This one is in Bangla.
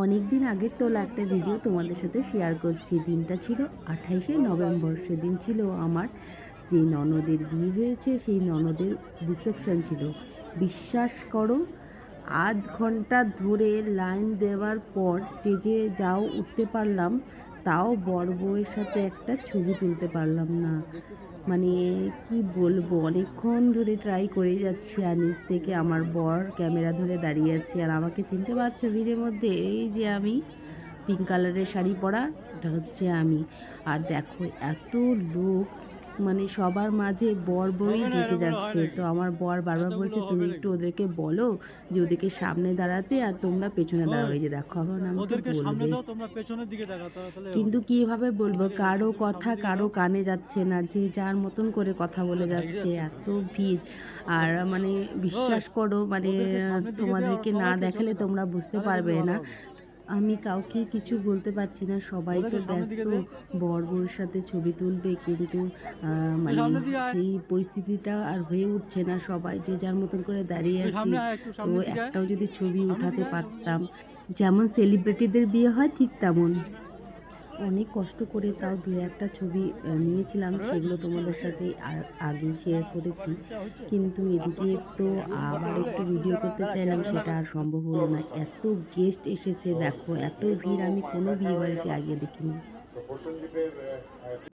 অনেক দিন আগের তোলা একটা ভিডিও তোমাদের সাথে শেয়ার করছি। দিনটা ছিল 28শে নভেম্বর। সেদিন ছিল আমার যে ননদের বিয়ে হয়েছে সেই ননদের রিসেপশন ছিল। বিশ্বাস করো, আধ ঘন্টা ধরে লাইন দেওয়ার পর স্টেজে যাও উঠতে পারলাম, তাও বর বউয়ের সাথে একটা ছবি তুলতে পারলাম না। মানে কি বলবো, অনেকক্ষণ ধরে ট্রাই করে যাচ্ছি আর নিচ থেকে আমার বর ক্যামেরা ধরে দাঁড়িয়ে আছে। আর আমাকে চিনতে পারছো ভিড়ের মধ্যে? এই যে আমি পিঙ্ক কালারের শাড়ি পরা, এটা হচ্ছে আমি। আর দেখো এত লোক, মানে সবার মাঝে বর বউই ঢেকে যাচ্ছে। তো আমার বর বারবার বলছে তুমি একটু ওদেরকে বলো যে ওদেরকে সামনে দাঁড়াতে আর তোমরা পেছনে দাঁড়াও। এই যে দেখো এখন আমাকে বলবে, কিন্তু কিভাবে বলবো, কারো কথা কারো কানে যাচ্ছে না, যে যার মতন করে কথা বলে যাচ্ছে, এত ভিড়। আর মানে বিশ্বাস করো, মানে তোমাদেরকে না দেখালে তোমরা বুঝতে পারবে না। আমি কাউকে কিছু বলতে পারছি না, সবাই তো ব্যস্ত বর বউয়ের সাথে ছবি তুলবে, কিন্তু মানে সেই পরিস্থিতিটা আর হয়ে উঠছে না। সবাই যে যার মতন করে দাঁড়িয়ে আছি। তো একটাও যদি ছবি উঠাতে পারতাম, যেমন সেলিব্রিটিদের বিয়ে হয় ঠিক তেমন। অনেক কষ্ট করে তাও দু একটা ছবি নিয়েছিলাম, সেগুলো তোমাদের সাথে আগে শেয়ার করেছি। কিন্তু এদিকে তো আবার একটু ভিডিও করতে চাইলাম, সেটা আর সম্ভব হলো না। এত গেস্ট এসেছে দেখো, এত ভিড় আমি কোনো বিয়ে বাড়িতে আগে দেখিনি।